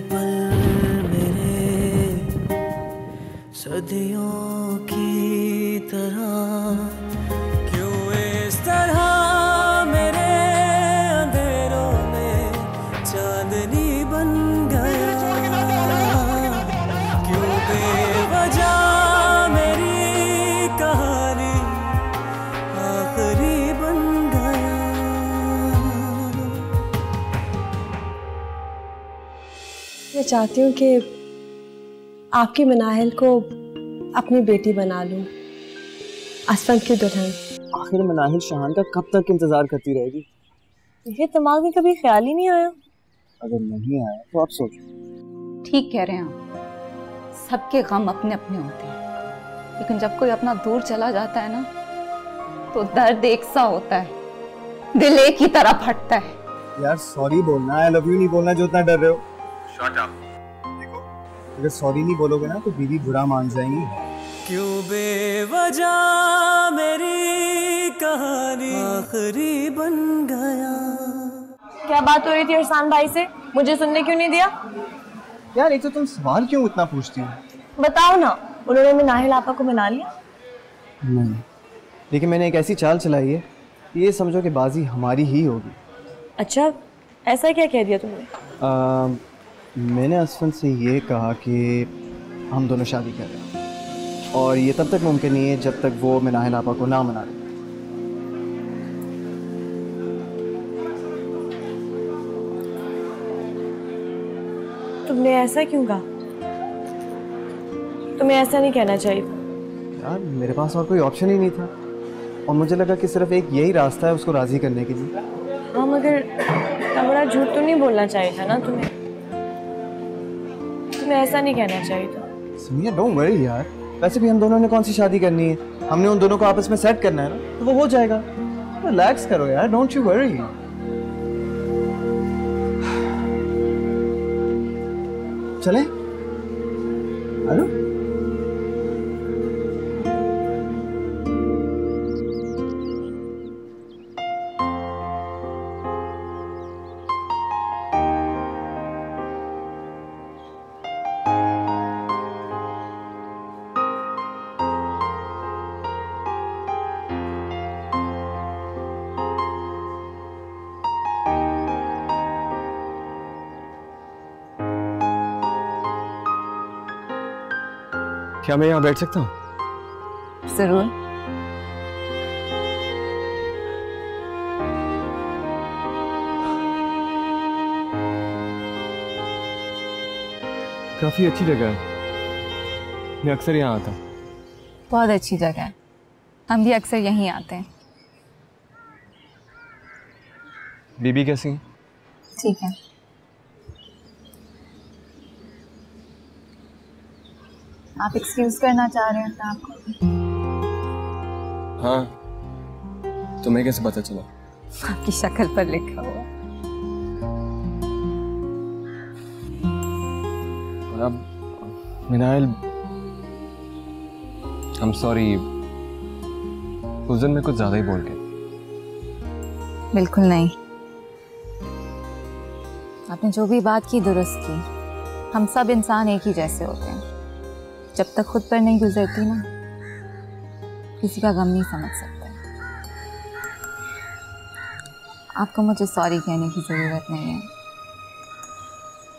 पल मेरे सदियों की तरह क्यों इस तरह मेरे अंधेरों में चांदनी बन गया, क्यों बेवजह मेरी कहानी आखिरी बन गया। मैं चाहती हूँ कि आपकी मनाहिल को अपनी बेटी बना लूं, आसफान की दुल्हन। आखिर मनाहिल शाहान का कब तक इंतजार करती रहेगी? ये दिमाग में कभी ख्याल ही नहीं आया। अगर नहीं आया तो आप सोचो। ठीक कह रहे हैं आप, सबके गम अपने अपने होते हैं, लेकिन जब कोई अपना दूर चला जाता है ना तो दर्द एक सा होता है, दिल एक ही तरह फटता है। यार सॉरी बोलना, आई लव यू नहीं बोलना जो इतना डर रहे हो। Shut up. देखो अगर सॉरी नहीं बोलोगे ना तो बीवी बुरा मान जाएंगी। क्यों बेवजह मेरी कहानी आखिरी बन गया। क्या बात हो रही थी अरसान भाई से, मुझे सुनने क्यों नहीं दिया? यार एक तो तुम सवाल क्यों इतना पूछती हो? बताओ ना, उन्होंने मनाहिल आपा को मना लिया? नहीं, लेकिन मैंने एक ऐसी चाल चलाई है, ये समझो कि बाजी हमारी ही होगी। अच्छा, ऐसा क्या कह दिया तुमने? मैंने असफन से ये कहा कि हम दोनों शादी कर रहे हैं और ये तब तक मुमकिन नहीं है जब तक वो मनाहिल आपा को ना मना ले। तुमने ऐसा क्यों कहा? तुम्हें ऐसा नहीं कहना चाहिए। यार मेरे पास और कोई ऑप्शन ही नहीं था और मुझे लगा कि सिर्फ एक यही रास्ता है उसको राज़ी करने के लिए। हाँ, मगर इतना बड़ा झूठ तो नहीं बोलना चाहिए था ना तुम्हें। तुम्हें ऐसा नहीं कहना चाहिए था। समीरा डोंट वरी यार, वैसे भी हम दोनों ने कौन सी शादी करनी है, हमने उन दोनों को आपस में सेट करना है ना, तो वो हो जाएगा। रिलैक्स करो यार, डोंट यू वरी। चले हेलो। क्या मैं यहाँ बैठ सकता हूँ? जरूर। काफी अच्छी जगह है, मैं अक्सर यहाँ आता हूँ। बहुत अच्छी जगह है, हम भी अक्सर यहीं आते हैं। बीबी कैसी है? ठीक है। आप एक्सक्यूज करना चाह रहे हैं आपको? हाँ, तुम्हें कैसे पता चला? आपकी शक्ल पर लिखा हुआ। अब मिनाइल, आई एम सॉरी, उस दिन मैं कुछ ज्यादा ही बोल गया। बिल्कुल नहीं, आपने जो भी बात की दुरुस्त की। हम सब इंसान एक ही जैसे होते हैं, जब तक खुद पर नहीं गुजरती ना, किसी का गम नहीं समझ सकते। आपको मुझे सॉरी कहने की ज़रूरत नहीं है,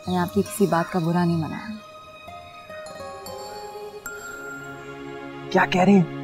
मैंने आपकी किसी बात का बुरा नहीं मनाया। क्या कह रही हैं?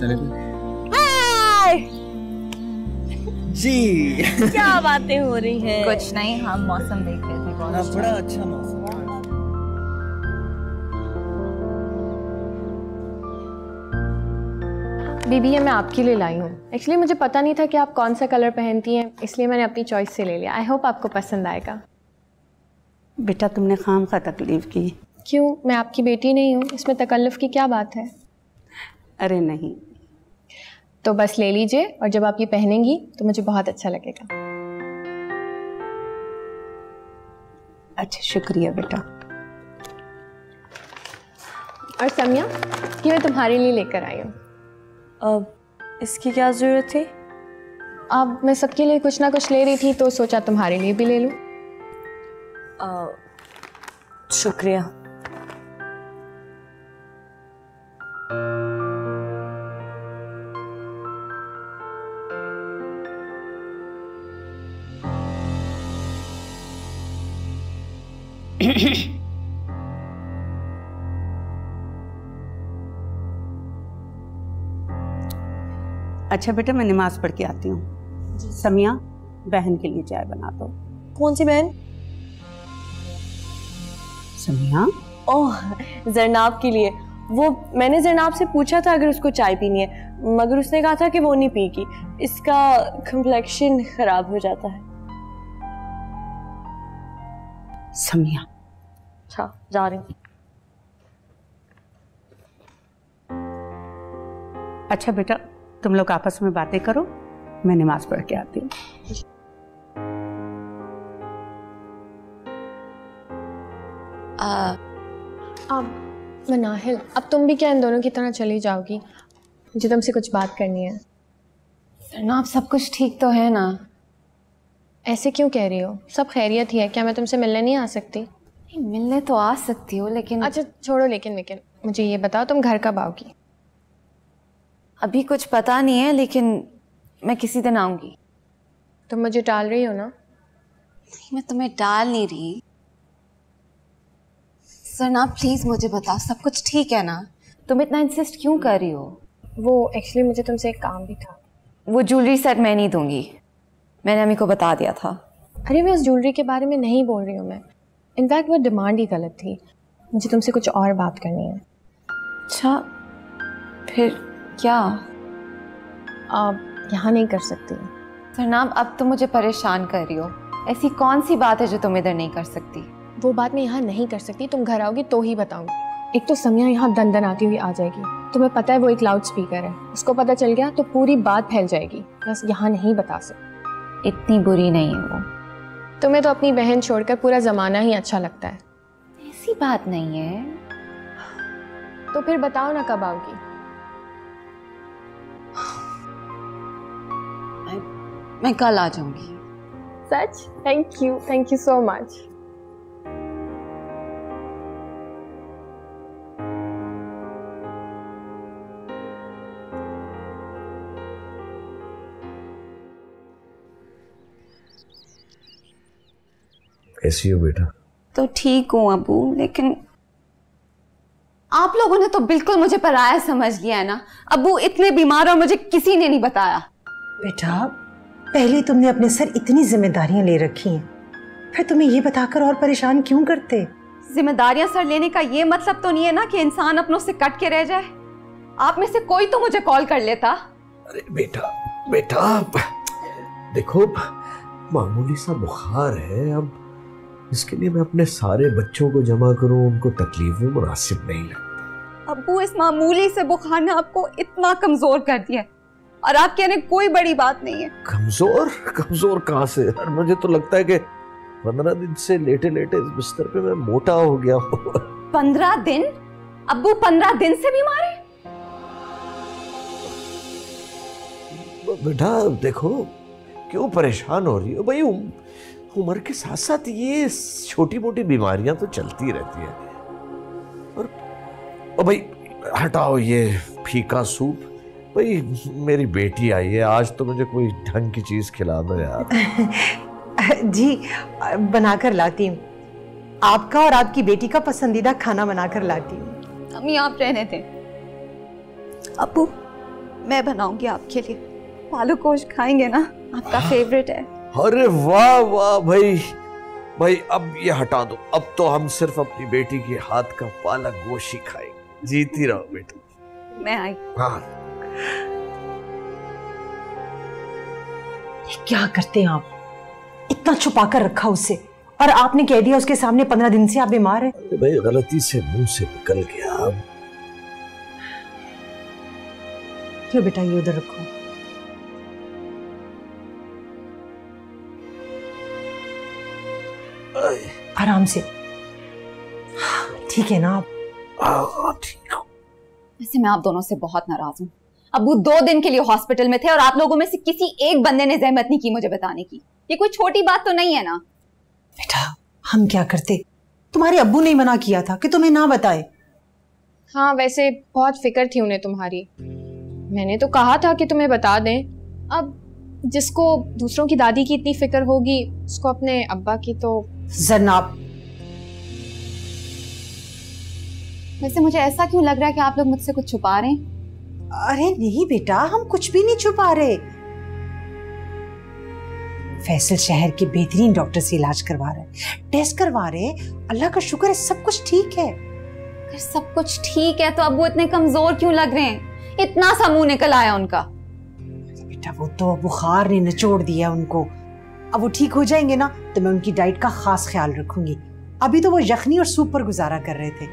चले तो जी क्या बातें हो रही हैं? कुछ नहीं, हम मौसम देख रहे थे। बहुत बड़ा अच्छा मौसम। बीबी ये मैं आपके लिए लाई हूँ। एक्चुअली मुझे पता नहीं था कि आप कौन सा कलर पहनती हैं, इसलिए मैंने अपनी चॉइस से ले लिया। आई होप आपको पसंद आएगा। बेटा तुमने खामखा तकलीफ की। क्यों, मैं आपकी बेटी नहीं हूँ, इसमें तकल्लुफ़ की क्या बात है? अरे नहीं, तो बस ले लीजिए और जब आप ये पहनेंगी तो मुझे बहुत अच्छा लगेगा। अच्छा शुक्रिया बेटा। और समिया, ये मैं तुम्हारे लिए लेकर आई हूँ। अब इसकी क्या ज़रूरत थी? अब मैं सबके लिए कुछ ना कुछ ले रही थी तो सोचा तुम्हारे लिए भी ले लूँ। शुक्रिया। अच्छा बेटा मैं नमाज पढ़ के आती हूँ। समिया बहन के लिए चाय बना दो। कौन सी बहन? समिया ओह जरनाब के लिए। वो मैंने जरनाब से पूछा था अगर उसको चाय पीनी है, मगर उसने कहा था कि वो नहीं पीगी, इसका कम्प्लेक्शन खराब हो जाता है। समिया अच्छा जा रही हूँ। अच्छा बेटा तुम लोग आपस में बातें करो, मैं नमाज पढ़ के आती हूँ। अब मनाहिल, अब तुम भी क्या इन दोनों की तरह चली जाओगी? मुझे तुमसे कुछ बात करनी है। सरनाब सब कुछ ठीक तो है ना? ऐसे क्यों कह रही हो? सब खैरियत ही है, क्या मैं तुमसे मिलने नहीं आ सकती? मिलने तो आ सकती हो लेकिन अच्छा छोड़ो, लेकिन मुझे ये बताओ तुम घर कब आओगी? अभी कुछ पता नहीं है, लेकिन मैं किसी दिन आऊंगी। तुम मुझे टाल रही हो ना? मैं तुम्हें टाल नहीं रही। सरनाब प्लीज मुझे बताओ सब कुछ ठीक है ना? तुम इतना इंसिस्ट क्यों कर रही हो? वो एक्चुअली मुझे तुमसे एक काम भी था। वो ज्वेलरी सेट मैं नहीं दूंगी, मैंने अम्मी को बता दिया था। अरे मैं उस ज्वेलरी के बारे में नहीं बोल रही हूँ मैं। इनफैक्ट वो डिमांड ही गलत थी। मुझे तुमसे कुछ और बात करनी है। अच्छा फिर क्या? आप यहाँ नहीं कर सकती। सरनाब अब तुम मुझे परेशान कर रही हो। ऐसी कौन सी बात है जो तुम इधर नहीं कर सकती? वो बात मैं यहाँ नहीं कर सकती, तुम घर आओगी तो ही बताऊंगी। एक तो समिया यहाँ दन आती हुई आ जाएगी, तुम्हें पता है वो एक लाउड स्पीकर है, उसको पता चल गया तो पूरी बात फैल जाएगी। बस यहाँ नहीं बता सकती। इतनी बुरी नहीं है वो। तुम्हें तो अपनी बहन छोड़कर पूरा जमाना ही अच्छा लगता है। ऐसी बात नहीं है। तो फिर बताओ ना कब आओगी? मैं कल आ जाऊंगी। सच? Thank you so much. कैसी हो बेटा? तो ठीक हूँ अबू, लेकिन आप लोगों ने तो बिल्कुल मुझे पराया समझ लिया है ना। अबू इतने बीमार और मुझे किसी ने नहीं बताया। बेटा पहले तुमने अपने सर इतनी जिम्मेदारियां ले रखी हैं, फिर तुम्हें ये बताकर और परेशान क्यों करते? जिम्मेदारियां सर लेने का ये मतलब तो नहीं है ना कि इंसान अपनों से कट के रह जाए। आप में से कोई तो मुझे कॉल कर लेता। अरे बेटा देखो मामूली सा बुखार है, अब इसके लिए मैं अपने सारे बच्चों को जमा करूं, उनको तकलीफ में मुनासिब नहीं लगता। अबू इस मामूली से बुखार ने आपको इतना कमजोर कर दिया और आप कहने कोई बड़ी बात नहीं है। कमजोर कहाँ से यार? मुझे तो लगता है कि 15 दिन से लेटे लेटे इस बिस्तर पे मैं मोटा हो गया हूँ। 15 दिन? अब्बू 15 दिन से बीमार है? बेटा देखो क्यों परेशान हो रही हो भाई? उम्र के साथ साथ ये छोटी मोटी बीमारियां तो चलती रहती है। और भाई हटाओ ये फीका सूप। भाई मेरी बेटी आई है, आज तो मुझे कोई ढंग की चीज खिला दो यार। जी बनाकर लाती हूँ, आपका और आपकी बेटी का पसंदीदा खाना बनाकर लाती हूँ। अम्मी आप रहने दें। अब्बू मैं बनाऊंगी आपके लिए। पालक गोश्त खाएंगे ना, आपका फेवरेट है। अरे वाह वाह भाई, भाई अब ये हटा दो, अब तो हम सिर्फ अपनी बेटी के हाथ का पालक गोश्त ही खाएंगे। जीती रहो बेटा। मैं आई। हाँ। क्या करते हैं आप? इतना छुपा कर रखा उसे, और आपने कह दिया उसके सामने 15 दिन से आप बीमार हैं। अरे भाई गलती से मुंह से निकल गया। अब लो बेटा, ये उधर रखो। आराम से। ठीक है ना आप? ठीक हूँ। वैसे मैं आप दोनों से बहुत नाराज हूँ। अब्बू 2 दिन के लिए हॉस्पिटल में थे और आप लोगों में से किसी एक बंदे ने जहमत नहीं की मुझे बताने की। ये कोई छोटी बात तो नहीं है ना? बेटा हम क्या करते, तुम्हारे अब्बू ने मना किया था कि तुम्हें ना बताए। हाँ वैसे बहुत फिक्र थी उन्हें तुम्हारी, मैंने तो कहा था कि तुम्हें बता दें। अब जिसको दूसरों की दादी की इतनी फिक्र होगी उसको अपने अब्बा की तो। जनाब, वैसे मुझे ऐसा क्यों लग रहा है कि आप लोग मुझसे कुछ छुपा रहे हैं? अरे नहीं बेटा, हम कुछ भी नहीं छुपा रहे। फैसल शहर के बेहतरीन डॉक्टर से इलाज करवा रहे, टेस्ट करवा रहे। अल्लाह का शुक्र है सब कुछ ठीक है। अगर सब कुछ ठीक है तो अब वो इतने कमजोर क्यों लग रहे हैं? इतना सा मुंह निकल आया उनका। बेटा वो तो बुखार ने निचोड़ दिया उनको। अब वो ठीक हो जाएंगे ना तो मैं उनकी डाइट का खास ख्याल रखूंगी। अभी तो वो यखनी और सूप पर गुजारा कर रहे थे।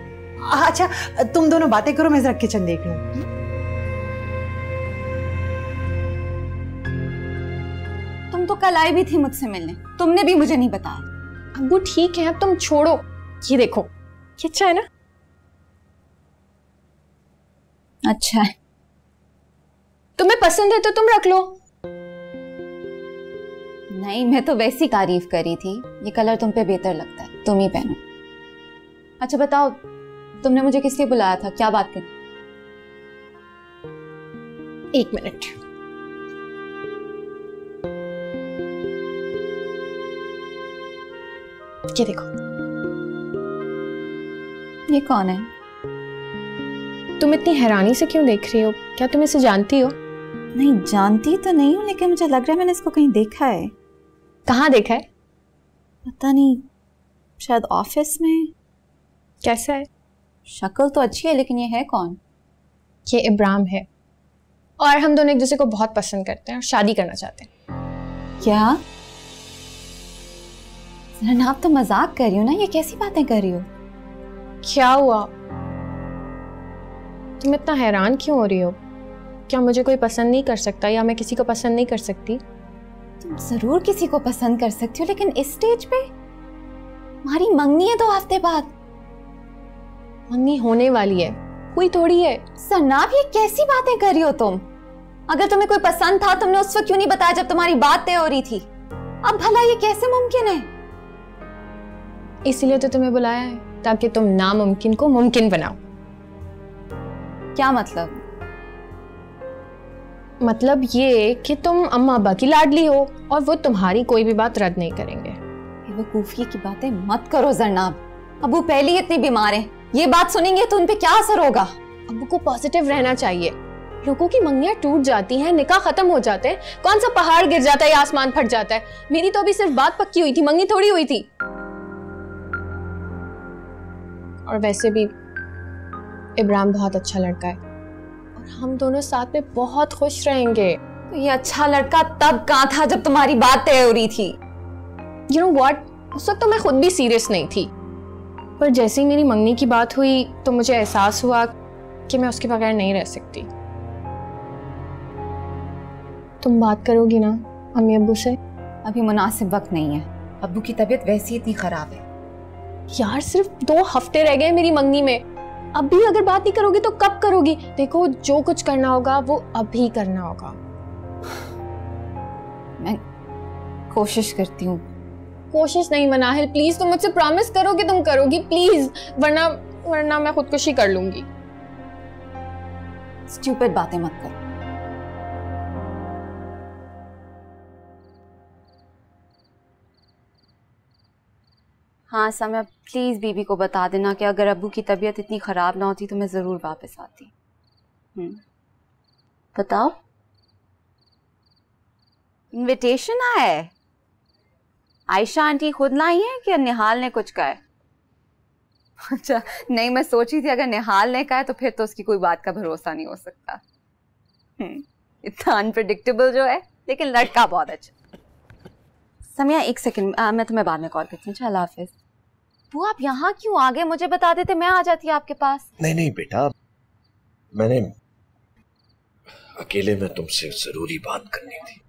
अच्छा तुम दोनों बातें करो, मैं जरा किचन देख लूं। तुम तो कल आई भी थी मुझसे मिलने, तुमने भी मुझे नहीं बताया। अब्बू ठीक है, अब तुम छोड़ो। ये देखो, ये अच्छा है ना? अच्छा है। तुम्हें पसंद है तो तुम रख लो। नहीं, मैं तो वैसी तारीफ करी थी। ये कलर तुम पे बेहतर लगता है, तुम ही पहनो। अच्छा बताओ, तुमने मुझे किस लिए बुलाया था? क्या बात करनी? 1 मिनट। ये देखो। ये कौन है? तुम इतनी हैरानी से क्यों देख रही हो? क्या तुम इसे जानती हो? नहीं जानती तो नहीं हूँ, लेकिन मुझे लग रहा है मैंने इसको कहीं देखा है। कहाँ देखा है? पता नहीं, शायद ऑफिस में। कैसा है? शक्ल तो अच्छी है, लेकिन ये है कौन? ये इब्राम है, और हम दोनों एक दूसरे को बहुत पसंद करते हैं और शादी करना चाहते हैं। क्या? आप तो मजाक कर रही हो ना? ये कैसी बातें कर रही हो? क्या हुआ? तुम इतना हैरान क्यों हो रही हो? क्या मुझे कोई पसंद नहीं कर सकता, या मैं किसी को पसंद नहीं कर सकती? तुम जरूर किसी को पसंद कर सकती हो, लेकिन इस स्टेज पे? हमारी मंगनी है 2 हफ्ते बाद। मंगनी होने वाली है, हुई थोड़ी है। सरनाब, ये कैसी बातें कर रही हो तुम? अगर तुम्हें कोई पसंद था तुमने उस वक्त क्यों नहीं बताया जब तुम्हारी बात तय हो रही थी? अब भला ये कैसे मुमकिन है? इसलिए तो तुम्हें बुलाया है, ताकि तुम नामुमकिन को मुमकिन बनाओ। क्या मतलब? मतलब ये कि तुम अम्मा अब्बा की लाडली हो और वो तुम्हारी कोई भी बात रद्द नहीं करेंगे। बेवकूफी की बातें मत करो जरनाब। अब्बू पहले ही इतनी बीमार हैं, ये बात सुनेंगे तो उन पे क्या असर होगा? अब्बू को पॉजिटिव रहना चाहिए। लोगों की मंगियां टूट जाती हैं, निकाह खत्म हो जाते हैं, कौन सा पहाड़ गिर जाता है या आसमान फट जाता है? मेरी तो अभी सिर्फ बात पक्की हुई थी, मंगनी थोड़ी हुई थी। और वैसे भी इब्राम बहुत अच्छा लड़का है और हम दोनों साथ में बहुत खुश रहेंगे। तो ये अच्छा लड़का तब कहाँ था जब तुम्हारी बात तय हो रही थी? You know what? उस वक्त तो मैं खुद भी सीरियस नहीं थी, पर जैसे ही मेरी मंगनी की बात हुई तो मुझे एहसास हुआ कि मैं उसके बगैर नहीं रह सकती। तुम बात करोगी ना अम्मी अब्बू से? अभी मुनासिब वक्त नहीं है, अब्बू की तबीयत वैसे ही इतनी खराब है। यार सिर्फ 2 हफ्ते रह गए मेरी मंगनी में, अब भी अगर बात नहीं करोगी तो कब करोगी? देखो जो कुछ करना होगा वो अभी करना होगा। मैं कोशिश करती हूँ। कोशिश नहीं मनाहिल, प्लीज तुम मुझसे प्रॉमिस करो कि तुम करोगी प्लीज, वरना मैं खुदकुशी कर लूंगी। स्टूपिड बातें मत करो। हाँ समय, प्लीज बीबी को बता देना कि अगर अब्बू की तबीयत इतनी खराब ना होती तो मैं जरूर वापस आती। बताओ। इनविटेशन आया है? आयशा आंटी खुद लाई है कि निहाल ने कुछ कहा है? अच्छा, नहीं, मैं सोची थी अगर निहाल ने कहा है तो फिर तो उसकी कोई बात का भरोसा नहीं हो सकता। इतना अनप्रेडिक्टेबल जो है, लेकिन लड़का बहुत अच्छा। समिया एक सेकंड, मैं तुम्हें बाद में कॉल करती हूँ। अल्लाह हाफिज। वो आप यहाँ क्यों आ गए? मुझे बता देते, मैं आ जाती आपके पास। नहीं नहीं बेटा, मैंने अकेले में तुमसे जरूरी बात करनी थी।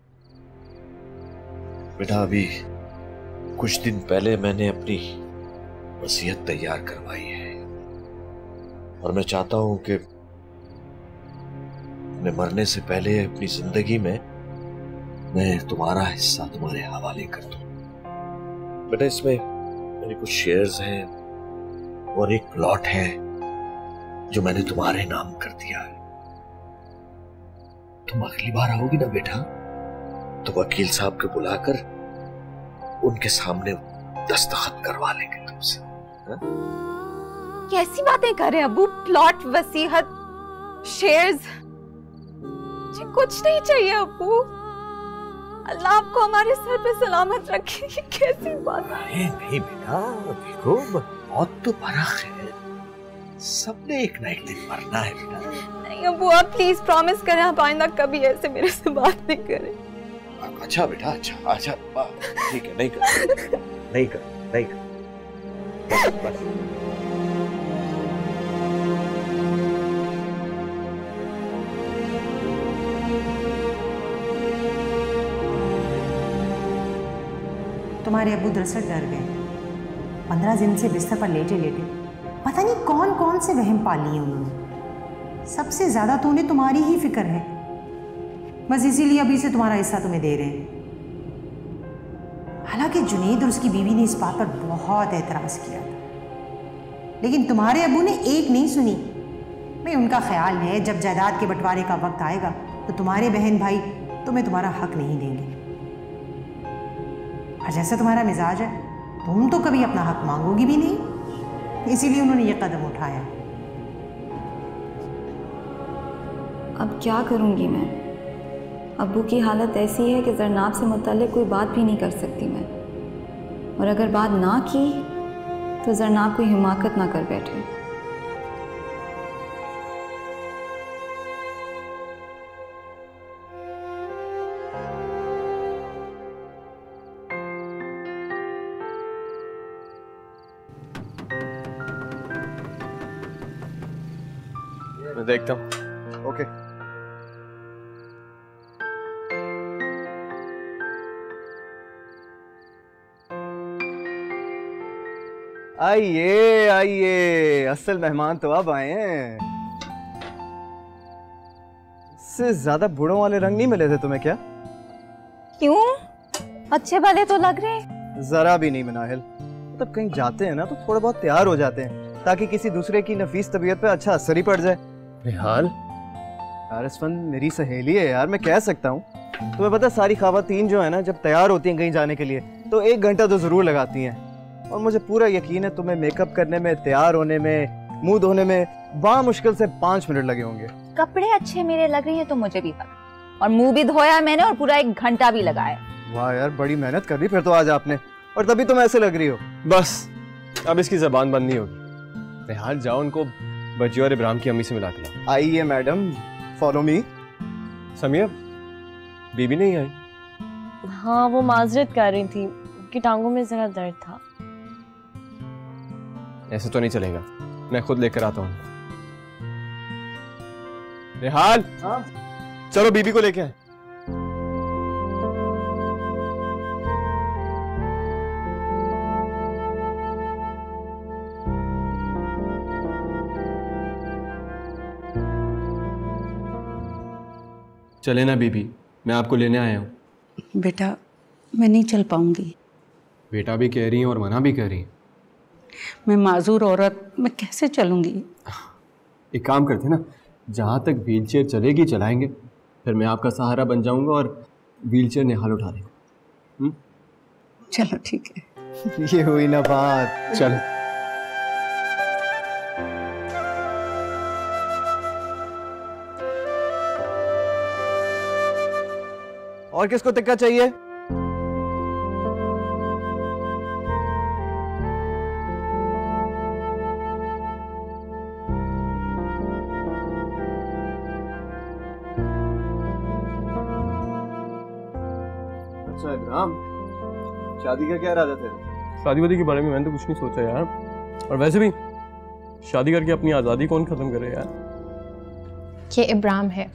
बेटा अभी कुछ दिन पहले मैंने अपनी वसीयत तैयार करवाई है और मैं चाहता हूं कि मैं मरने से पहले अपनी जिंदगी में मैं तुम्हारा हिस्सा तुम्हारे हवाले कर दूं। बेटा इसमें मेरे कुछ शेयर्स हैं और एक प्लॉट है जो मैंने तुम्हारे नाम कर दिया है। तुम अगली बार आओगी ना बेटा, तो वकील साहब को बुलाकर उनके सामने दस्तखत करवा लेंगे तुमसे। कैसी बातें कर रहे हैं अबू? प्लॉट, वसीयत, शेयर्स, मुझे कुछ नहीं चाहिए अबू। अल्लाह आपको हमारे सर पे सलामत रखे। कैसी बात है? नहीं बेटा, देखो मौत तो फर्क है, सबने एक ना एक दिन मरना है बेटा। नहीं अबू, आप प्लीज प्रॉमिस करें आप आइंदा कभी ऐसे मेरे से बात नहीं करें। अच्छा बेटा, अच्छा ठीक है, नहीं कर बस। तुम्हारे अब्बू दरअसल डर गए। 15 दिन से बिस्तर पर लेटे लेटे पता नहीं कौन कौन से वहम पाल लिए उन्होंने। सबसे ज्यादा तो उन्हें तुम्हारी ही फिक्र है, बस इसीलिए अभी से तुम्हारा हिस्सा तुम्हें दे रहे हैं। हालांकि जुनैद और उसकी बीवी ने इस बात पर बहुत एतराज किया था, लेकिन तुम्हारे अब्बू ने एक नहीं सुनी। भाई उनका ख्याल है जब जायदाद के बंटवारे का वक्त आएगा तो तुम्हारे बहन भाई तुम्हें तुम्हारा हक नहीं देंगे। और जैसा तुम्हारा मिजाज है, तुम तो कभी अपना हक मांगोगी भी नहीं, इसीलिए उन्होंने ये कदम उठाया। अब क्या करूंगी मैं? अब्बू की हालत ऐसी है कि जरनाब से मुताल्लिक कोई बात भी नहीं कर सकती मैं, और अगर बात ना की तो जरनाब कोई हिमाकत ना कर बैठे। मैं देखता हूँ। ओके। आइए आइए, असल मेहमान तो अब आए हैं। इससे ज्यादा बूढ़ों वाले रंग नहीं मिले थे तुम्हें क्या? क्यों? अच्छे भले तो लग रहे हैं। जरा भी नहीं मनाहिल, मतलब कहीं जाते हैं ना तो थोड़ा बहुत तैयार हो जाते हैं ताकि किसी दूसरे की नफीस तबीयत पे अच्छा असर ही पड़ जाए। निहाल आरसफन मेरी सहेली है यार, मैं कह सकता हूँ। तुम्हें पता है सारी खवातीन जो है ना, जब तैयार होती हैं कहीं जाने के लिए तो 1 घंटा तो जरूर लगाती हैं, और मुझे पूरा यकीन है तुम्हें मेकअप करने में, तैयार होने में, मुंह धोने में बामुश्किल से 5 मिनट लगे होंगे। कपड़े अच्छे मेरे लग रहे हैं तो मुझे भी पता, और मुंह भी धोया है मैंने और पूरा 1 घंटा भी लगाया। वाह यार, बड़ी मेहनत कर दी फिर तो आज आपने, और तभी तुम ऐसे लग रही हो। बस अब इसकी जबान बंद नहीं होगी। निहाल जाओ उनको बच्ची और इब्राहिम की अम्मी से मिला के लाओ। आइए मैडम, फॉलो मी। समिया, बीबी नहीं आई? हाँ, वो माजरत कर रही थी, उनकी टांगों में जरा दर्द था। ऐसे तो नहीं चलेगा, मैं खुद लेकर आता हूँ। निहाल, हाँ? चलो बीबी को लेके आए। चले ना बीबी, मैं आपको लेने आया हूँ। बेटा मैं नहीं चल पाऊंगी। बेटा भी कह रही हैं और मना भी कह रही हैं। मैं माजूर औरत, मैं कैसे चलूंगी? एक काम करते ना, जहाँ तक व्हीलचेयर चलेगी चलाएंगे, फिर मैं आपका सहारा बन जाऊंगा और व्हीलचेयर निहाल उठा देगा। चलो ठीक है। ये हुई ना बात। चल। और किसको टिक्का चाहिए? अच्छा इब्राहिम, शादी का क्या इरादा तेरा? शादी वादी के बारे में मैंने तो कुछ नहीं सोचा यार। और वैसे भी शादी करके अपनी आज़ादी कौन ख़त्म करे यार। ये इब्राहिम है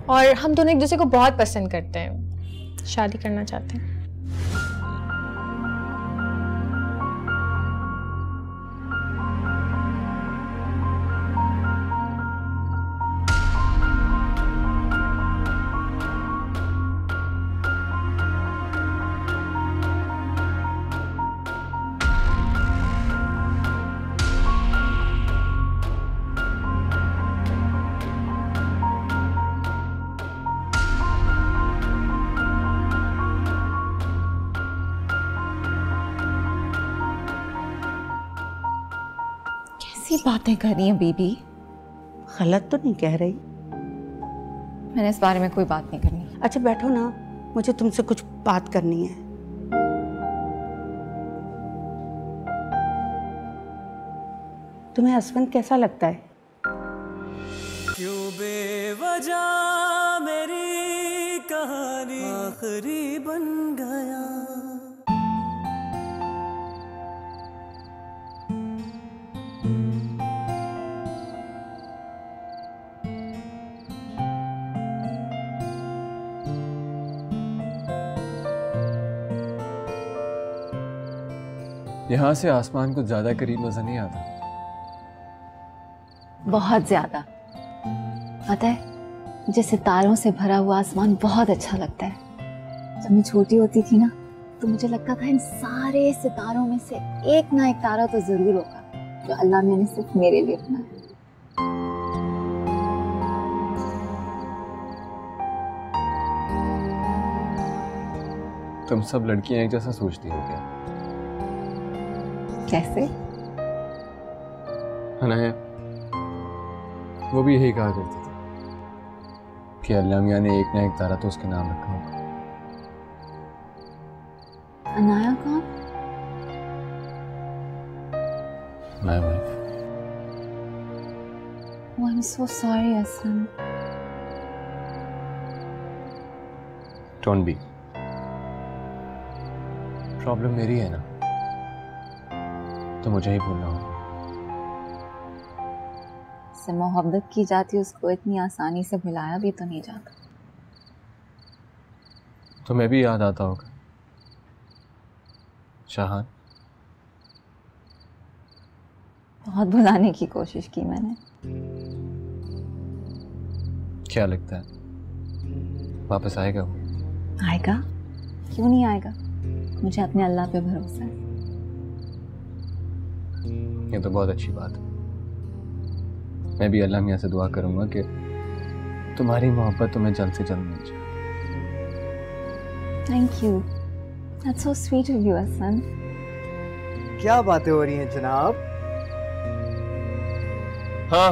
और हम दोनों एक दूसरे को बहुत पसंद करते हैं, शादी करना चाहते हैं। कैसी बातें कर रही हैं बीबी? गलत तो नहीं कह रही? मैंने इस बारे में कोई बात नहीं करनी। अच्छा बैठो ना, मुझे तुमसे कुछ बात करनी है। तुम्हें हस्बैंड कैसा लगता है? क्यों बेवजह मेरी कहानी आखिरी बन गया। यहाँ से आसमान कुछ ज्यादा करीब नजर नहीं आता। बहुत ज्यादा। पता है, मुझे सितारों से भरा हुआ आसमान बहुत अच्छा लगता है। जब मैं छोटी होती थी ना, तो मुझे लगता था इन सारे सितारों में से एक ना एक तारा तो जरूर होगा जो अल्लाह ने सिर्फ मेरे लिए बनाया। तुम सब लड़कियां एक जैसा सोचती हो क्या? कैसे? अनाया, वो भी यही कहा करती थी कि अल्लाह मियां ने एक ना एक तारा तो उसके नाम रखा होगा। अनाया कौन? मैं wife. Oh, I'm so sorry, Aslam. Don't be. Problem मेरी है ना, तो मुझे ही भूलना होगा। से मोहब्बत की जाती है उसको इतनी आसानी से भुलाया भी तो नहीं जाता। तुम्हें भी याद आता होगा शाहान? बहुत भुलाने की कोशिश की मैंने। क्या लगता है वापस आएगा वो? आएगा, क्यों नहीं आएगा? मुझे अपने अल्लाह पे भरोसा है। ये तो बहुत अच्छी बात है। मैं भी अल्लाह मियां से दुआ करूंगा कि तुम्हारी मोहब्बत तुम्हें जल्द से जल्द मिल जाए। Thank you, that's so sweet of you Hasan. क्या बातें हो रही हैं जनाब? हाँ,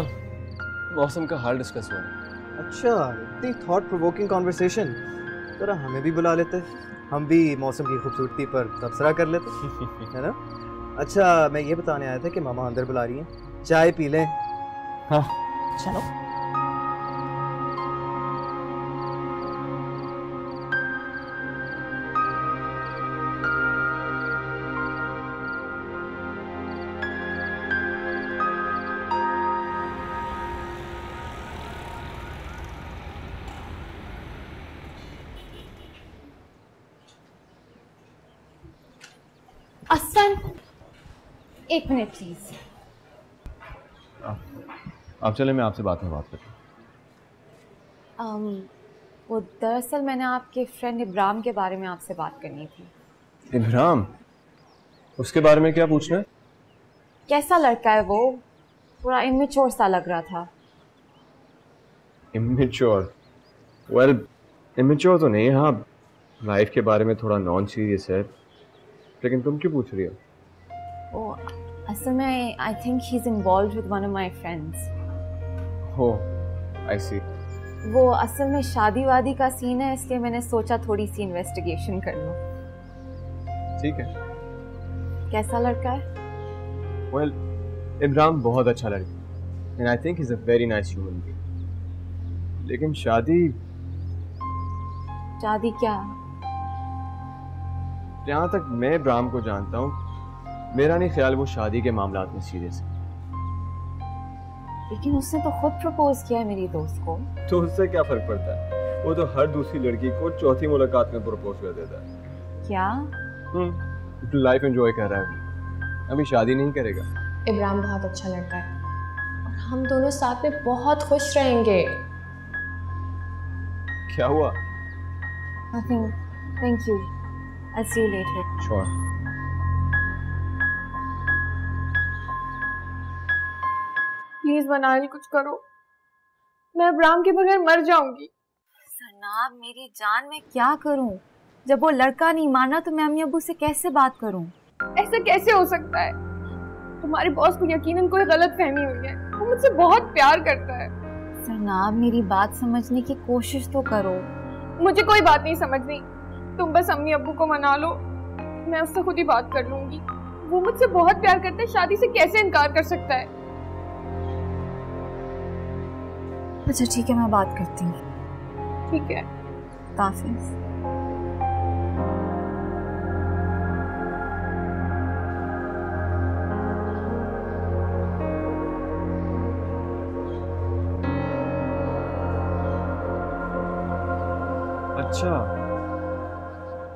मौसम का हाल डिस्कस हुआ है। अच्छा, इतनी थॉट प्रोवोकिंग कॉन्वर्सेशन। जरा हमें भी बुला लेते, हम भी मौसम की खूबसूरती पर तबसरा कर लेते, है ना? अच्छा, मैं ये बताने आया था कि मामा अंदर बुला रही हैं, चाय पी लें। हाँ चलो। असन, एक मिनट प्लीज। आप चले, मैं आपसे बात करता हूँ। वो दरअसल मैंने आपके फ्रेंड इब्राहिम के बारे में आपसे बात करनी थी। इब्राहिम? उसके बारे में क्या पूछना है? कैसा लड़का है वो? थोड़ा इमेच्योर सा लग रहा था। इमेच्योर? वेल, इमेच्योर तो नहीं, हाँ लाइफ के बारे में थोड़ा नॉन सीरियस है। लेकिन तुम क्यों पूछ रही हो? ओ, असल में I think he is involved with one of my friends. हो, आई सी। वो असल में शादी वादी का सीन है, इसलिए मैंने सोचा थोड़ी सी इन्वेस्टिगेशन कर लूं। ठीक है। कैसा लड़का है? वेल, इब्राहिम बहुत अच्छा लड़का है and I think he is a very nice human being. लेकिन शादी क्या? जहाँ तक मैं इब्राहिम को जानता हूँ, मेरा नहीं ख्याल वो शादी के मामलात में सीरियस है। लेकिन उसने तो खुद प्रपोज किया है मेरी दोस्त को। तो उससे क्या फर्क पड़ता है? वो तो हर दूसरी लड़की को चौथी मुलाकात में प्रपोज कर देता है। क्या? लाइफ एंजॉय कर रहा है, अभी शादी नहीं करेगा। इब्राहिम बहुत अच्छा लड़का है और हम दोनों साथ में बहुत खुश रहेंगे। क्या हुआ? Nothing. Thank you. I'll see you later. Sure. Please Manali कुछ करो, मैं इब्राहिम के बगैर मर जाऊंगी। जनाब मेरी जान, मैं क्या करूं? जब वो लड़का नहीं माना तो मैं अम्मी अब्बू से कैसे बात करूं? ऐसा कैसे हो सकता है? तुम्हारे बॉस को यकीनन कोई गलत फहमी हुई है, वो मुझसे बहुत प्यार करता है। जनाब मेरी बात समझने की कोशिश तो करो। मुझे कोई बात नहीं समझनी, तुम बस अम्मी अब्बू को मना लो, मैं उससे खुद ही बात कर लूंगी। वो मुझसे बहुत प्यार करते हैं, शादी से कैसे इनकार कर सकता है? अच्छा ठीक है, मैं बात करती हूँ। ठीक है, ताफिज़। अच्छा,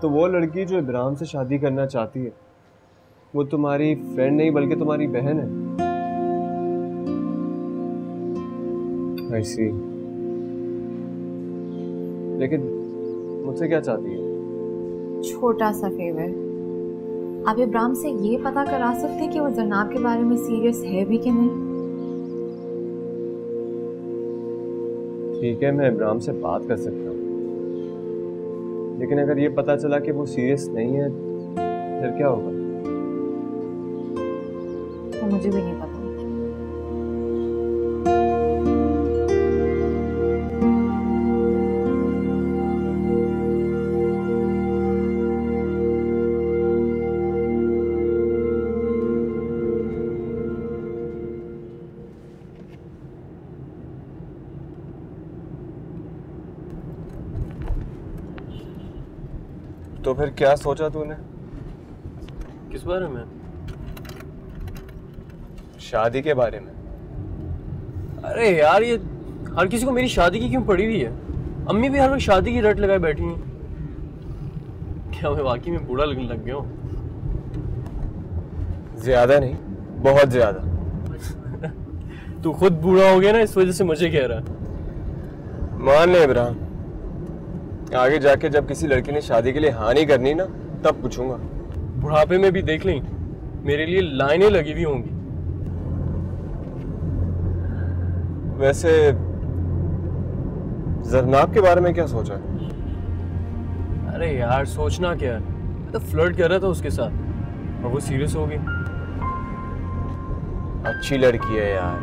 तो वो लड़की जो इब्राहिम से शादी करना चाहती है, वो तुम्हारी फ्रेंड नहीं बल्कि तुम्हारी बहन है। I see. लेकिन मुझसे क्या चाहती है? छोटा सा फेवर, आप इब्राहिम से ये पता करा सकते हैं कि वो जनाब के बारे में सीरियस है भी कि नहीं? ठीक है, मैं इब्राहिम से बात कर सकता हूँ, लेकिन अगर ये पता चला कि वो सीरियस नहीं है फिर क्या होगा? तो मुझे भी नहीं पता। तो फिर क्या सोचा तूने? किस बारे में? शादी के बारे में। अरे यार, ये हर किसी को मेरी शादी की क्यों पड़ी हुई है? अम्मी भी हर वक्त शादी की रट लगाए बैठी हैं। क्या मैं वाकई में बूढ़ा लगने लग गया हूँ? ज्यादा नहीं, बहुत ज्यादा। तू खुद बूढ़ा हो गया ना, इस वजह से मुझे कह रहा है। मान ले इब्राहिम, आगे जाके जब किसी लड़की ने शादी के लिए हाँ नहीं करनी ना, तब पूछूंगा। बुढ़ापे में भी देख लें, मेरे लिए लाइनें लगी हुई होंगी। वैसे जरनाब के बारे में क्या सोचा है? अरे यार, सोचना क्या है, मैं तो फ्लर्ट कर रहा था उसके साथ और वो सीरियस हो गई। अच्छी लड़की है यार,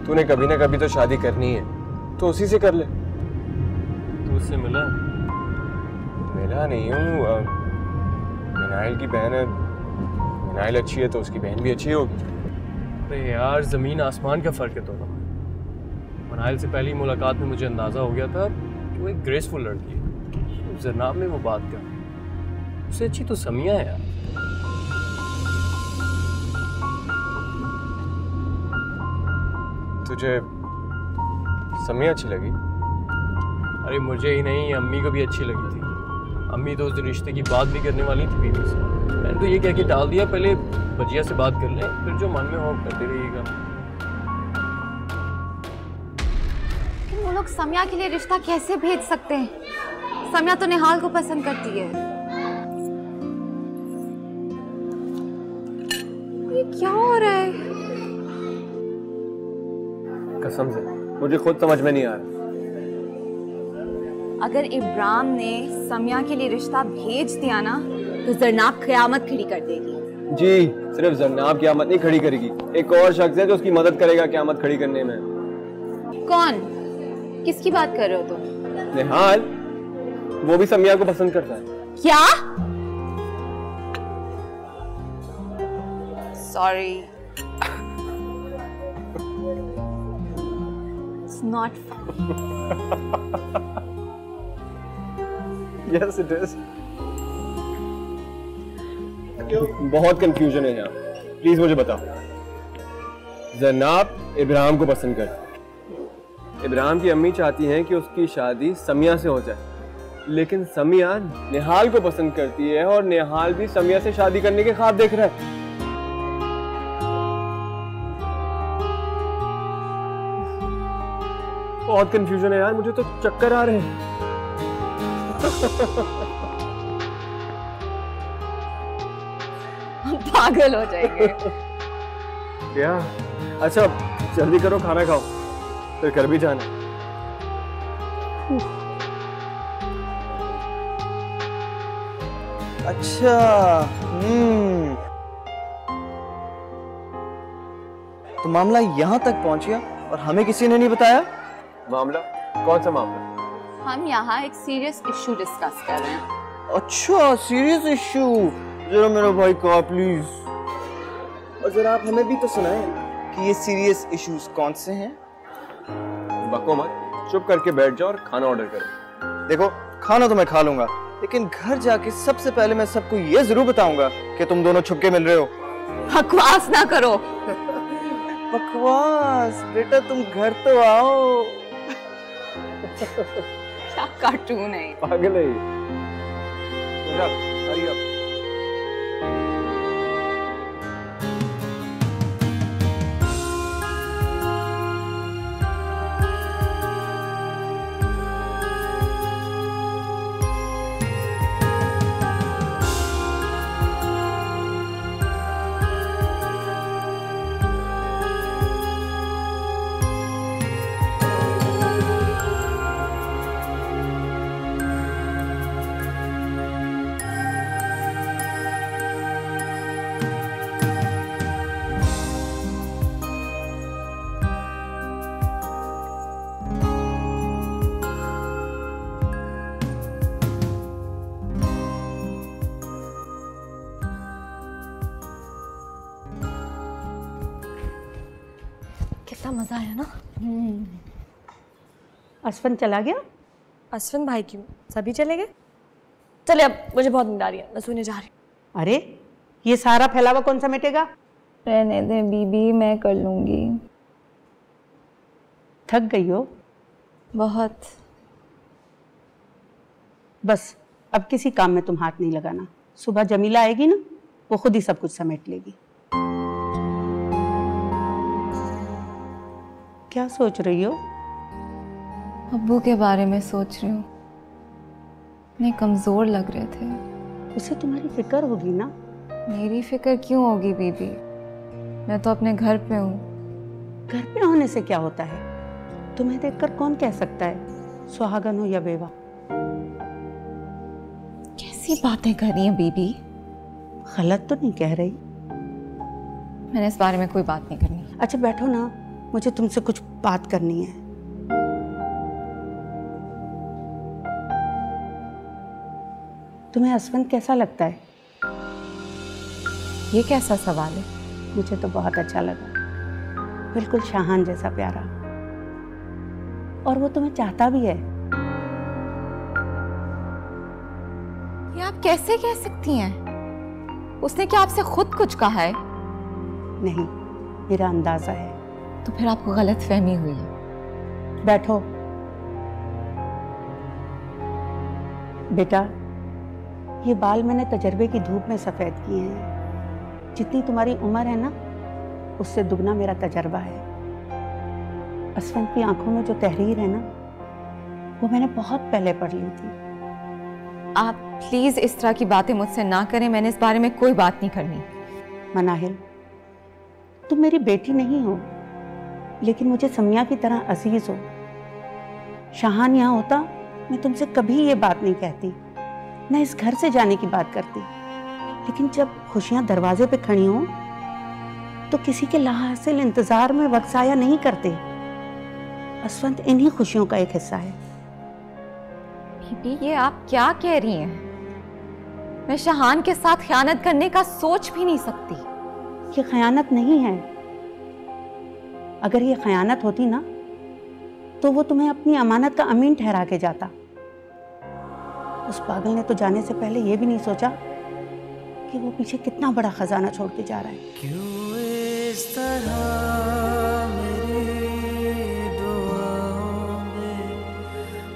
तूने कभी ना कभी तो शादी करनी है, तो उसी से कर ले। तू उससे मिला? मिला नहीं हूँ, मिनाइल की बहन है। मिनाइल अच्छी है तो उसकी बहन भी अच्छी होगी। अरे यार, जमीन आसमान का फर्क है तो। मनाइल से पहली मुलाकात में मुझे अंदाजा हो गया था कि वो एक ग्रेसफुल लड़की है। जरनाब में वो बात कर, उससे अच्छी तो समिया है यार। तुझे समिया अच्छी लगी? अरे मुझे ही नहीं, अम्मी को भी अच्छी लगी थी। अम्मी तो उस दिन रिश्ते की बात भी करने वाली थी बीवी से। मैंने तो ये कह के डाल दिया, पहले बजिया से बात कर लें, फिर जो मन में हो करते रहिएगा। वो लोग समिया के लिए रिश्ता कैसे भेज सकते हैं? समिया तो निहाल को पसंद करती है। ये क्या हो रहा है? कसम से मुझे खुद समझ में नहीं आ रहा। अगर इब्राहिम ने समिया के लिए रिश्ता भेज दिया ना, तो जरनाब क़यामत खड़ी कर देगी। जी, सिर्फ जरनाब क़यामत नहीं खड़ी करेगी, एक और शख्स है जो उसकी मदद करेगा क़यामत खड़ी करने में। कौन? किसकी बात कर रहे हो तुम? निहाल, वो भी समिया को पसंद करता है। क्या? Sorry, it's not funny. Yes it is. बहुत कंफ्यूजन है यहाँ, प्लीज मुझे बताओ। जरनाब इब्राहिम को पसंद करती है, इब्राहिम की अम्मी चाहती हैं कि उसकी शादी समिया से हो जाए, लेकिन समिया निहाल को पसंद करती है और निहाल भी समिया से शादी करने के ख्वाब देख रहा है। बहुत कंफ्यूजन है यार, मुझे तो चक्कर आ रहे हैं। पागल हो जाएंगे। क्या? अच्छा जल्दी करो, खाना खाओ, फिर कर भी जाना। अच्छा, तो मामला यहाँ तक पहुँच गया और हमें किसी ने नहीं बताया। मामला? कौन सा मामला? हम यहाँ एक सीरियस इशू डिस्कस कर रहे हैं। अच्छा, सीरियस इशू। जरा मेरा भाई कहा प्लीज, और जरा आप हमें भी तो सुनाएं कि ये सीरियस इश्यूज कौन से हैं। बको मत, चुप करके बैठ जाओ और खाना ऑर्डर करो। देखो, खाना तो मैं खा लूंगा, लेकिन घर जाके सबसे पहले मैं सबको ये जरूर बताऊंगा कि तुम दोनों छुपके मिल रहे हो। बकवास ना करो। बकवास? बेटा तुम घर तो आओ। क्या कार्टून है? पागल है ये। Hurry up. कितना मजा आया ना। असफन चला गया? असफन भाई क्यों, सभी चले गए। चले अब, मुझे बहुत नींद आ रही है, मैं सोने जा रही हूँ। अरे ये सारा फैलावा कौन समेटेगा? रहने दे बीबी, मैं कर लूंगी। थक गई हो? बहुत। बस अब किसी काम में तुम हाथ नहीं लगाना। सुबह जमीला आएगी ना, वो खुद ही सब कुछ समेट लेगी। क्या सोच रही हो? अब्बू के बारे में सोच रही हूँ। इतने कमजोर लग रहे थे। उसे तुम्हारी फिक्र होगी ना? मेरी फिक्र क्यों होगी बीबी, मैं तो अपने घर पे हूँ। घर पे होने से क्या होता है? तुम्हें देखकर कौन कह सकता है सुहागन हो या बेवा? कैसी बातें कर रही हैं बीबी? गलत तो नहीं कह रही? मैंने इस बारे में कोई बात नहीं करनी। अच्छा बैठो ना, मुझे तुमसे कुछ बात करनी है। तुम्हें असवंत कैसा लगता है? ये कैसा सवाल है? मुझे तो बहुत अच्छा लगा, बिल्कुल शाहान जैसा प्यारा। और वो तुम्हें चाहता भी है। ये आप कैसे कह सकती हैं? उसने क्या आपसे खुद कुछ कहा है? नहीं, मेरा अंदाजा है। तो फिर आपको गलत फहमी हुई है। बैठो बेटा, ये बाल मैंने तजर्बे की धूप में सफेद किए हैं। जितनी तुम्हारी उम्र है ना, उससे दुगना मेरा तजर्बा है। असफंत की आंखों में जो तहरीर है ना, वो मैंने बहुत पहले पढ़ ली थी। आप प्लीज इस तरह की बातें मुझसे ना करें, मैंने इस बारे में कोई बात नहीं करनी। मनाहिल, तुम मेरी बेटी नहीं हो, लेकिन मुझे समिया की तरह अजीज हो। शाहान यहाँ होता, मैं तुमसे कभी ये बात नहीं कहती, न इस घर से जाने की बात करती। लेकिन जब खुशियां दरवाजे पे खड़ी हों, तो किसी के लाहासिल इंतजार में वक्त ज़ाया नहीं करते। असफंत इन्हीं खुशियों का एक हिस्सा है। बीबी, ये आप क्या कह रही हैं? मैं शहान के साथ खयानत करने का सोच भी नहीं सकती। ये खयानत नहीं है। अगर ये खयानत होती ना तो वो तुम्हें अपनी अमानत का अमीन ठहरा के जाता। उस पागल ने तो जाने से पहले ये भी नहीं सोचा कि वो पीछे कितना बड़ा खजाना छोड़ के जा रहा है। क्यों इस तरह मेरी दुआओं में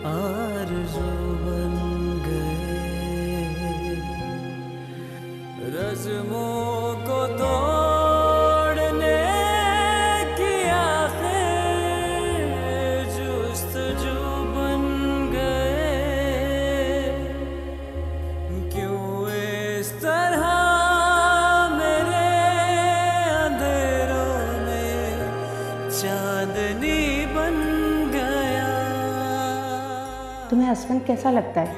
आरज़ू बन गए, रज़्मों को तोड़ने की आखिर जुस्तजू बन गए। क्यों इस तरह मेरे अंधेरों में चांदनी बन गया। तुम्हें असफंत कैसा लगता है?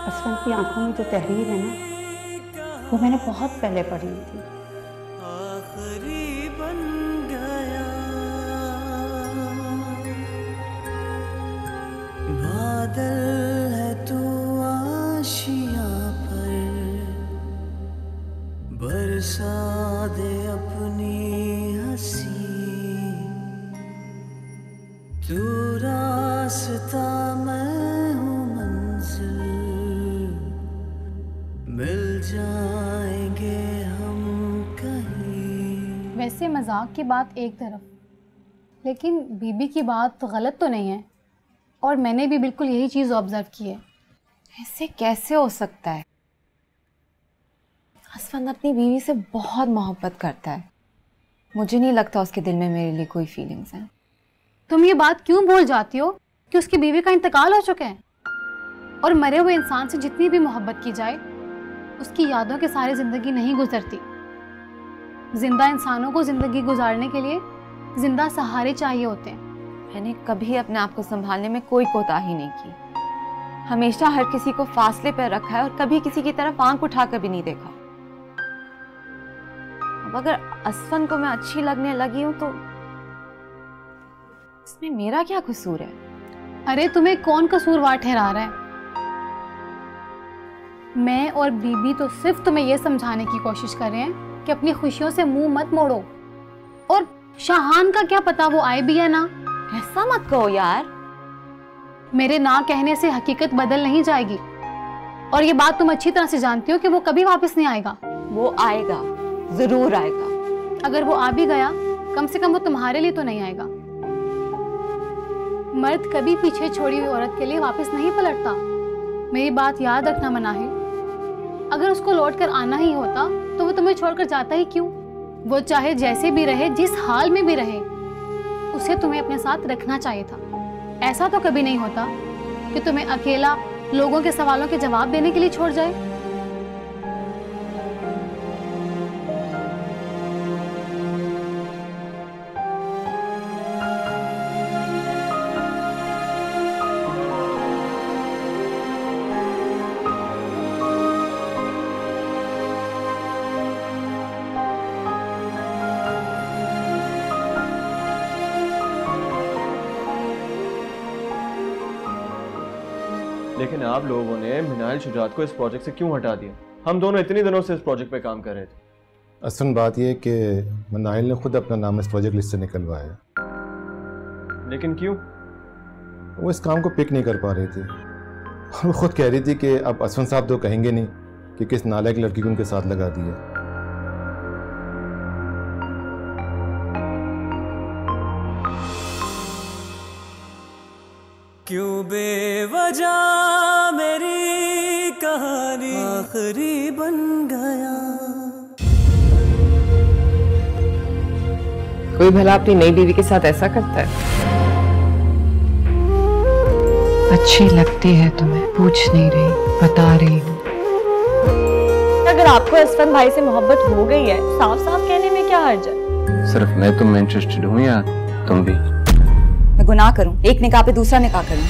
असफंत की आंखों में जो तहरीर है ना, वो मैंने बहुत पहले पढ़ी थी। आखिरी बन गया। बादल है तू आशियां पर, बरसा दे अपनी हंसी। तू रास्ता मैं हूँ मंजिल, मिल जाएंगे हम कहीं। वैसे मजाक की बात एक तरफ, लेकिन बीबी की बात गलत तो नहीं है, और मैंने भी बिल्कुल यही चीज़ ऑब्जर्व की है। ऐसे कैसे हो सकता है? असफंद अपनी बीवी से बहुत मोहब्बत करता है। मुझे नहीं लगता उसके दिल में मेरे लिए कोई फीलिंग्स हैं। तुम ये बात क्यों भूल जाती हो कि उसकी बीवी का इंतकाल हो चुका है, और मरे हुए इंसान से जितनी भी मोहब्बत की जाए उसकी यादों के सारे ज़िंदगी नहीं गुजरती। जिंदा इंसानों को ज़िंदगी गुजारने के लिए जिंदा सहारे चाहिए होते हैं। मैंने कभी अपने आप को संभालने में कोई कोताही नहीं की। हमेशा हर किसी को फासले पर रखा है और कभी किसी की तरफ आंख उठाकर भी नहीं देखा। अब अगर असफंद को मैं अच्छी लगने लगी हूं तो इसमें मेरा क्या कसूर है? अरे तुम्हें कौन कसूरवार ठहरा रहा है? मैं और बीबी तो सिर्फ तुम्हें यह समझाने की कोशिश कर रहे हैं कि अपनी खुशियों से मुंह मत मोड़ो। और शाहान का क्या पता, वो आए भी है ना। ऐसा मत कहो यार। मेरे ना कहने से हकीकत बदल नहीं जाएगी, और ये बात तुम अच्छी तरह से जानती हो कि वो कभी वापस नहीं आएगा। वो आएगा, जरूर आएगा। अगर वो आ भी गया, कम से कम वो तुम्हारे लिए तो नहीं आएगा। मर्द कभी पीछे छोड़ी हुई औरत के लिए वापस नहीं पलटता। मेरी बात याद रखना मनाहिल। अगर उसको लौट कर आना ही होता तो वो तुम्हें छोड़कर जाता ही क्यों? वो चाहे जैसे भी रहे, जिस हाल में भी रहे, उसे तुम्हें अपने साथ रखना चाहिए था। ऐसा तो कभी नहीं होता कि तुम्हें अकेला लोगों के सवालों के जवाब देने के लिए छोड़ जाए। लेकिन आप लोगों ने मिनाइल शुजात को इस प्रोजेक्ट से क्यों हटा दिया? हम दोनों इतनी दिनों से इस प्रोजेक्ट पे काम कर रहे थे। असल बात यह कि मिनाइल ने खुद अपना नाम इस प्रोजेक्ट लिस्ट से निकलवाया। लेकिन क्यों? वो इस काम को पिक नहीं कर पा रही थी, और वो खुद कह रही थी कि अब असफंद साहब तो कहेंगे नहीं कि किस नालायक लड़की को उनके साथ लगा दिया। क्यों बेवजह मेरी कहानी आखिरी बन गया। कोई भला अपनी नई बीवी के साथ ऐसा करता है? अच्छी लगती है तुम्हें, पूछ नहीं रही, बता रही हूँ। अगर आपको असफंद भाई से मोहब्बत हो गई है, साफ साफ कहने में क्या हर्ज है? सिर्फ मैं तुम में इंटरेस्टेड हूँ या तुम भी? मैं गुनाह करूं, एक निकाह पे दूसरा निकाह करूं?